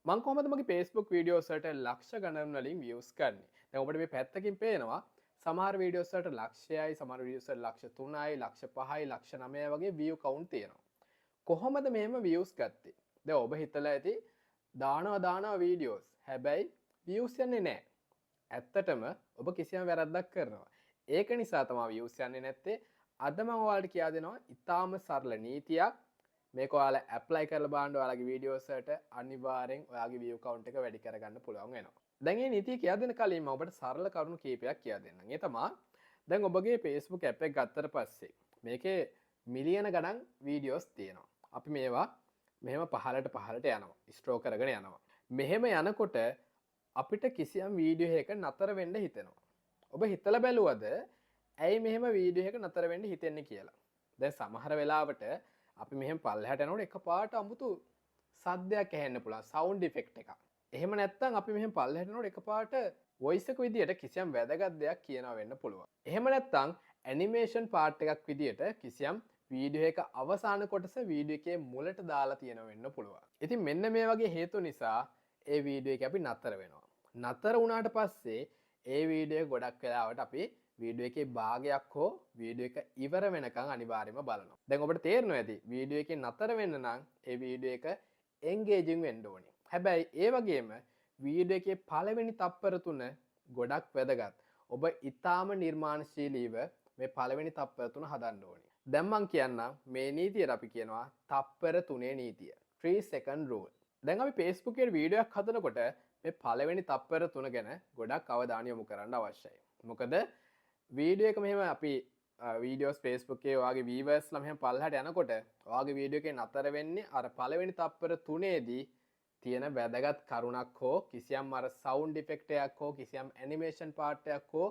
මං කොහොමද මගේ Facebook වීඩියෝස් වලට ලක්ෂ ගණන් වලින් views ගන්නේ. දැන් ඔබට මේ පැත්තකින් පේනවා සමහර වීඩියෝස් වලට ලක්ෂයයි, සමහර වීඩියෝස් වලට ලක්ෂ 3යි, ලක්ෂ 5යි, ලක්ෂ 9යි වගේ view count තියෙනවා. කොහොමද මෙහෙම views ගත්තේ? දැන් ඔබ හිතලා ඇති දානවා වීඩියෝස්. හැබැයි views යන්නේ නැහැ. ඇත්තටම ඔබ කිසියම් වැරද්දක් කරනවා. ඒක නිසා තමයි views යන්නේ නැත්තේ. අද මම ඔයාලට කියා දෙනවා ඊටාම සරල නීතියක්. මේක ඔයාලා ඇප්ලයි කරලා බලන්න ඔයාලගේ වීඩියෝස් වලට අනිවාර්යෙන් ඔයාගේ view count එක වැඩි කරගන්න පුළුවන් වෙනවා. දැන් මේ නීතිය කියා දෙන්න කලින් මම ඔබට සරල කරුණු කීපයක් කියා දෙන්නම්. ඒ තමයි දැන් ඔබගේ Facebook app එක ගත්තට පස්සේ මේකේ මිලියන ගණන් වීඩියෝස් තියෙනවා. අපි මේවා මෙහෙම පහලට යනවා. ස්ක්‍රෝල් කරගෙන යනවා. මෙහෙම යනකොට අපිට කිසියම් වීඩියෝ එකක නතර වෙන්න හිතෙනවා. ඔබ හිතලා බැලුවද ඇයි මෙහෙම වීඩියෝ එකක නතර වෙන්න හිතෙන්නේ කියලා? දැන් සමහර වෙලාවට අපි මෙහෙම පල්ලෙහාට යනකොට එකපාරට අමුතු සද්දයක් ඇහෙන්න පුළුවන් සවුන්ඩ් ඉෆෙක්ට් එකක්. එහෙම නැත්නම් අපි මෙහෙම පල්ලෙහාට යනකොට එකපාරට වොයිස් එක විදියට කිසියම් වැදගත් දෙයක් කියනවා වෙන්න පුළුවන්. එහෙම නැත්නම් ඇනිමේෂන් පාර්ට් එකක් විදියට කිසියම් වීඩියෝ එක අවසාන කොටස වීඩියෝ එකේ මුලට දාලා තියෙනවා වෙන්න පුළුවන්. ඉතින් මෙන්න මේ වගේ හේතු නිසා ඒ වීඩියෝ එක අපි නතර වෙනවා. නතර වුණාට පස්සේ ඒ වීඩියෝ ගොඩක් වෙලාවට අපි වීඩියෝ එකේ භාගයක් හෝ වීඩියෝ එක ඉවර වෙනකන් අනිවාර්යයෙන්ම බලනවා. දැන් ඔබට තේරෙනවා ඇති වීඩියෝ එකේ නතර වෙන්න නම් ඒ වීඩියෝ එක එන්ගේජින් වෙන්න ඕනේ. හැබැයි ඒ වගේම වීඩියෝ එකේ පළවෙනි තප්පර 3 ගොඩක් වැදගත්. ඔබ ඊටාම නිර්මාණශීලීව මේ පළවෙනි තප්පර 3 හදන්න ඕනේ. දැන් මම කියන්නම් මේ නීතියට අපි කියනවා තප්පර 3 නීතිය. 3 second rule. දැන් අපි Facebook එකේ වීඩියෝ එකක් හදනකොට මේ පළවෙනි තප්පර 3 ගැන ගොඩක් අවධානය යොමු කරන්න අවශ්‍යයි. මොකද වීඩියෝ එක මෙහෙම අපි වීඩියෝස් Facebook එකේ ඔයාගේ viewers ලා මෙහෙම පල්ලහට යනකොට ඔයාගේ වීඩියෝ එකේ නතර වෙන්නේ අර පළවෙනි තප්පර 3ේදී තියෙන වැදගත් කරුණක් හෝ කිසියම් අර sound effect එකක් හෝ කිසියම් animation part එකක් හෝ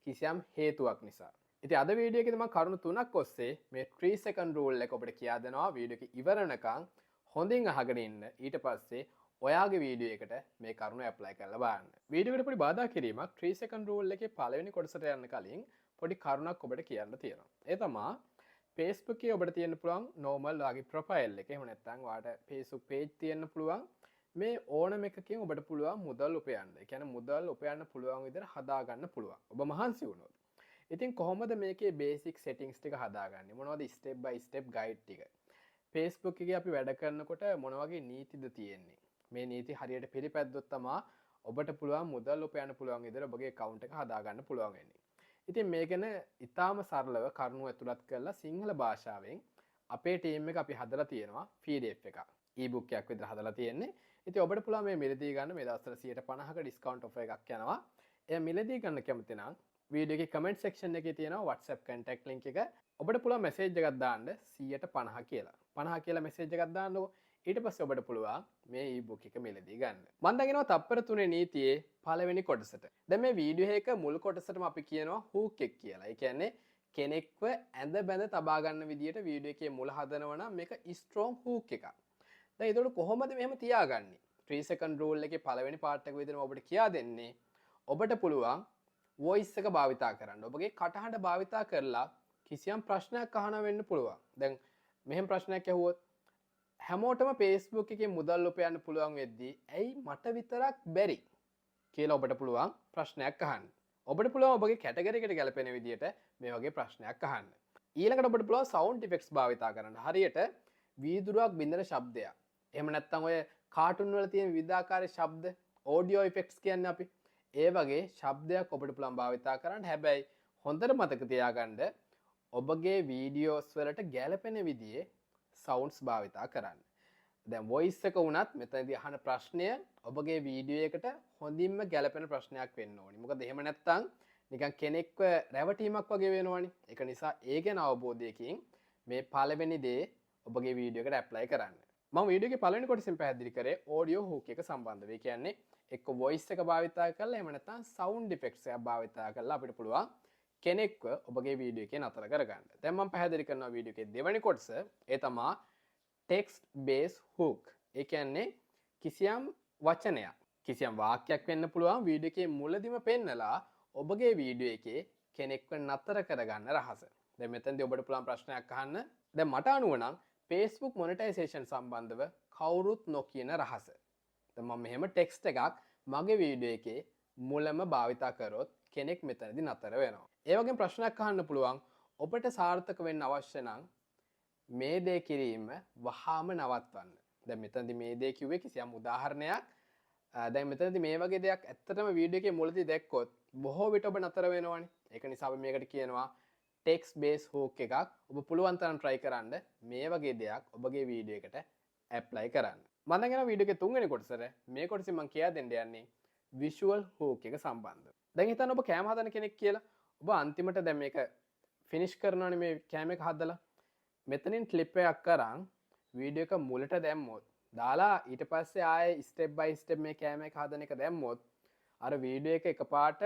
කිසියම් හේතුවක් නිසා. ඉතින් අද වීඩියෝ එකේදී මම කරුණු 3ක් ඔස්සේ මේ 3 second rule එක ඔබට කියා දෙනවා වීඩියෝ එක ඉවරනකම් හොඳින් අහගෙන ඉන්න. ඊට පස්සේ ඔයාගේ වීඩියෝ එකට මේ කරුණු ඇප්ලයි කරලා බලන්න. වීඩියෝ එකට පොඩි බාධා කිරීමක් 3 second rule එකේ පළවෙනි කොටසට යන්න කලින් පොඩි කරුණක් ඔබට කියන්න තියෙනවා. ඒ තමයි Facebook එකේ ඔබට තියෙන්න පුළුවන් normal ඔයාගේ profile එක. එහෙම නැත්නම් ඔයාට Facebook page තියෙන්න පුළුවන්. මේ ඕනම එකකින් ඔබට පුළුවන් මුදල් උපයන්න. ඒ කියන්නේ මුදල් උපයන්න පුළුවන් විදිහට හදාගන්න පුළුවන්. ඔබ මහන්සි වුණොත්. ඉතින් කොහොමද මේකේ basic settings ටික හදාගන්නේ? මොනවද step by step guide ටික? Facebook එකේ අපි වැඩ කරනකොට මොන වගේ නීතිද තියෙන්නේ? මේ නීති හරියට පිළිපැද්දොත් තමයි ඔබට පුළුවන් මුදල් උපයන්න පුළුවන් විදිහට ඔබගේ account එක හදාගන්න පුළුවන් වෙන්නේ. ඉතින් මේ ගැන ඉතාම සරලව කරුණු ඇතුළත් කරලා සිංහල භාෂාවෙන් අපේ ටීම් එක අපි හදලා තියෙනවා PDF එකක්. e-book එකක් විදිහට හදලා තියෙන්නේ. ඉතින් ඔබට පුළුවන් මේ මිලදී ගන්න මේ දවස්වල 150ක ඩිස්කවුන්ට් ඔෆර් එකක් යනවා. එය මිලදී ගන්න කැමති නම් වීඩියෝ එකේ කමෙන්ට් සෙක්ෂන් එකේ තියෙනවා WhatsApp contact link එක. ඔබට පුළුවන් මැසේජ් එකක් දාන්න 150 කියලා. 50 කියලා මැසේජ් එකක් දාන්නකෝ. ඊට පස්සේ ඔබට පුළුවන් මේ e-book එක මිලදී ගන්න. මම දැන් එනවා තප්පර 3 නීතියේ පළවෙනි කොටසට. දැන් මේ වීඩියෝ එක මුල් කොටසටම අපි කියනවා hook එක කියලා. ඒ කියන්නේ කෙනෙක්ව ඇඳ බැඳ තබා ගන්න විදියට වීඩියෝ එකේ මුල හදනවා නම් මේක strong hook එකක්. දැන් ඒතකොට කොහොමද මෙහෙම තියාගන්නේ? 3 second rule එකේ පළවෙනි part එක විදිහට ඔබට කියා දෙන්නේ. ඔබට පුළුවන් voice එක භාවිතා කරන්න. ඔබගේ කටහඬ භාවිතා කරලා කිසියම් ප්‍රශ්නයක් අහනවා වෙන්න පුළුවන්. දැන් මෙහෙම ප්‍රශ්නයක් ඇහුවොත් හැමෝටම Facebook එකේ මුදල් උපයන්න පුළුවන් වෙද්දී ඇයි මට විතරක් බැරි කියලා ඔබට පුළුවන් ප්‍රශ්නයක් අහන්න. ඔබට පුළුවන් ඔබගේ කැටගරි එකට ගැලපෙන විදිහට මේ වගේ ප්‍රශ්නයක් අහන්න. ඊළඟට ඔබට පුළුවන් sound effects භාවිතා කරන්න. හරියට වීදුරුවක් බින්දන ශබ්දයක්. එහෙම නැත්නම් ඔය කාටුන් වල තියෙන විවිධාකාරයේ ශබ්ද audio effects කියන්නේ අපි. ඒ වගේ ශබ්දයක් ඔබට පුළුවන් භාවිතා කරන්න. හැබැයි හොඳට මතක තියාගන්න ඔබගේ වීඩියෝස් වලට ගැලපෙන විදිහේ sounds භාවිතා කරන්න. දැන් voice එක වුණත් මෙතනදී අහන ප්‍රශ්නය ඔබගේ වීඩියෝ එකට හොඳින්ම ගැලපෙන ප්‍රශ්නයක් වෙන්න ඕනි. මොකද එහෙම නැත්නම් නිකන් කෙනෙක්ව රැවටීමක් වගේ වෙනවනේ. ඒක නිසා ඒ ගැන අවබෝධයකින් මේ පළවෙනි දේ ඔබගේ වීඩියෝ එකට ඇප්ලයි කරන්න. මම වීඩියෝ එකේ පළවෙනි කොටසින් පැහැදිලි කරේ audio hook එක සම්බන්ධව. ඒ කියන්නේ එක්ක voice එක භාවිතා කරලා එහෙම නැත්නම් sound effects එකක් භාවිතා කරලා අපිට පුළුවන් කෙනෙක්ව ඔබගේ වීඩියෝ එකේ නතර කරගන්න. දැන් මම පැහැදිලි කරනවා වීඩියෝ එකේ දෙවෙනි කොටස. ඒ තමයි text based hook. ඒ කියන්නේ කිසියම් වචනයක්, කිසියම් වාක්‍යයක් වෙන්න පුළුවන් වීඩියෝ එකේ මුලදිම පෙන්නලා ඔබගේ වීඩියෝ එකේ කෙනෙක්ව නතර කරගන්න රහස. දැන් මෙතනදී ඔබට පුළුවන් ප්‍රශ්නයක් අහන්න. දැන් මට අනුව නම් Facebook monetization සම්බන්ධව කවුරුත් නොකියන රහස. දැන් මම මෙහෙම ටෙක්ස්ට් එකක් මගේ වීඩියෝ එකේ මුලම භාවිතා කරොත් කෙනෙක් මෙතනදී නතර වෙනවා. ඒ වගේම ප්‍රශ්නයක් අහන්න පුළුවන් ඔබට සාර්ථක වෙන්න අවශ්‍ය නම් මේ දේ කිරීම වහාම නවත්වන්න. දැන් මෙතනදී මේ දේ කිව්වේ කිසියම් උදාහරණයක්. දැන් මෙතනදී මේ වගේ දෙයක් ඇත්තටම වීඩියෝ එකේ මුලදී දැක්කොත් බොහෝ විට ඔබ නතර වෙනවනේ. ඒක නිසා අපි මේකට කියනවා ටෙක්ස්ට් බේස් හූක් එකක්. ඔබ පුළුවන් තරම් try කරන්න මේ වගේ දෙයක් ඔබගේ වීඩියෝ එකට apply කරන්න. මම දැන් යනවා වීඩියෝ එකේ තුන්වෙනි කොටසට. මේ කොටසින් මම කියා දෙන්න යන්නේ visual hook එක සම්බන්ධව. දැන් හිතන්න ඔබ කෑම හදන කෙනෙක් කියලා. ඔබ අන්තිමට දැන් මේක ෆිනිෂ් කරනවානේ මේ කෑම එක හදලා. මෙතනින් ක්ලිප් එකක් කරන් වීඩියෝ එක මුලට දැම්මොත් දාලා ඊට පස්සේ ආයේ ස්ටෙප් බයි ස්ටෙප් මේ කෑම එක හදන එක දැම්මොත් අර වීඩියෝ එක එකපාරට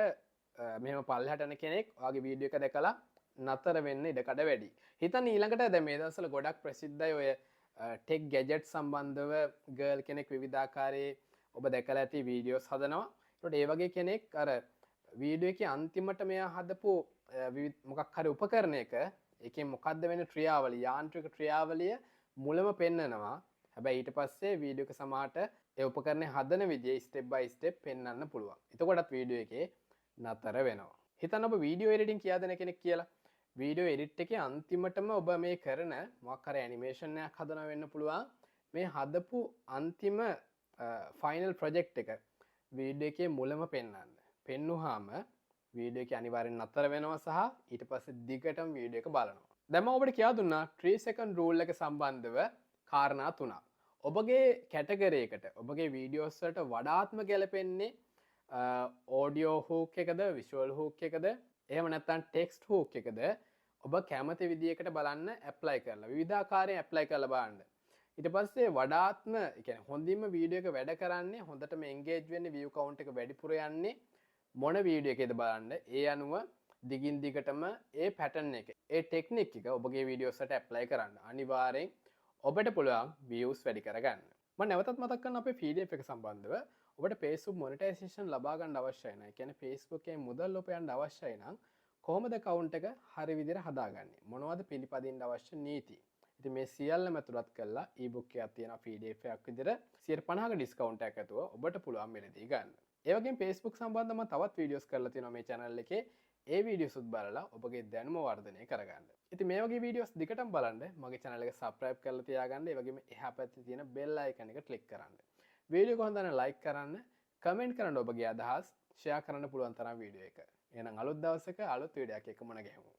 මෙහෙම පල්ලෙහාට යන කෙනෙක් ඔයාගේ වීඩියෝ එක දැකලා නතර වෙන්න ඉඩකඩ වැඩි. හිතන්න ඊළඟට දැන් මේ දවස්වල ගොඩක් ප්‍රසිද්ධයි ඔය ටෙක් ගැජට් සම්බන්ධව ගර්ල් කෙනෙක් විවිධාකාරයේ ඔබ දැකලා ඇති වීඩියෝස් හදනවා. ඒකට ඒ වගේ කෙනෙක් අර වීඩියෝ එකේ අන්තිමට මෙයා හදපු මොකක් හරි උපකරණයක ඒකෙන් මොකද්ද වෙන ක්‍රියාවලිය යාන්ත්‍රික ක්‍රියාවලිය මුලම පෙන්නනවා. හැබැයි ඊට පස්සේ වීඩියෝ එක සමාට ඒ උපකරණය හදන විදිය ස්ටෙප් බයි ස්ටෙප් පෙන්වන්න පුළුවන්. එතකොටත් වීඩියෝ එකේ නතර වෙනවා. හිතන්න ඔබ වීඩියෝ එඩිටින් කියා දෙන කෙනෙක් කියලා. වීඩියෝ එඩිට් එකේ අන්තිමටම ඔබ මේ කරන මොකක් හරි ඇනිමේෂන් එකක් හදනවා වෙන්න පුළුවන්. මේ හදපු අන්තිම ෆයිනල් ප්‍රොජෙක්ට් එක වීඩියෝ එකේ මුලම පෙන්වන්න. පෙන්නුවාම වීඩියෝ එක අනිවාර්යෙන් නතර වෙනවා සහ ඊට පස්සේ දිගටම වීඩියෝ එක බලනවා. දැන් මම ඔබට කියලා දුන්නා 3 second rule එක සම්බන්ධව කාරණා තුනක්. ඔබගේ කැටගරි එකට ඔබගේ වීඩියෝස් වලට වඩාත්ම ගැලපෙන්නේ audio hook එකද visual hook එකද එහෙම නැත්නම් text hook එකද ඔබ කැමති විදියකට බලන්න apply කරලා විවිධාකාරයෙන් apply කරලා බලන්න. ඊට පස්සේ වඩාත්ම ඒ කියන්නේ හොඳින්ම වීඩියෝ එක වැඩ කරන්නේ හොඳටම engage වෙන්නේ view count එක වැඩිපුර යන්නේ මොන වීඩියෝ එකේද බලන්න. ඒ අනුව දිගින් දිගටම ඒ pattern එක ඒ technique එක ඔබගේ වීඩියෝස් වලට apply කරන්න. අනිවාර්යෙන් ඔබට පුළුවන් views වැඩි කරගන්න. මම නැවතත් මතක් කරන්න අපේ PDF එක සම්බන්ධව ඔබට Facebook monetization ලබා ගන්න අවශ්‍යයි නම්, ඒ කියන්නේ Facebook එකේ මුදල් උපයන්න අවශ්‍යයි නම් කොහොමද account එක හරි විදිහට හදාගන්නේ? මොනවද පිළිපදින්න අවශ්‍ය නීති? ඉතින් මේ සියල්ලම ඇතුළත් කරලා e-book එකක් තියෙනවා PDF එකක් විදිහට 150ක ඩිස්කවුන්ට් එකක් ඇතුව ඔබට පුළුවන් මෙලදී ගන්න. ඒ වගේම Facebook සම්බන්ධව මම තවත් වීඩියෝස් කරලා තියෙනවා මේ channel එකේ. ඒ වීඩියෝස් උත් බලලා ඔබගේ දැනුම වර්ධනය කරගන්න. ඉතින් මේ වගේ වීඩියෝස් දිගටම බලන්න මගේ channel එක subscribe කරලා තියාගන්න. ඒ වගේම එහා පැත්තේ තියෙන bell icon එක click කරන්න. වීඩියෝ එක හොඳ නම් like කරන්න, comment කරන්න ඔබගේ අදහස්, share කරන්න පුළුවන් තරම් වීඩියෝ එක. එහෙනම් අලුත් දවසක අලුත් වීඩියෝ එකක් එක්ක මුණ ගැහෙමු.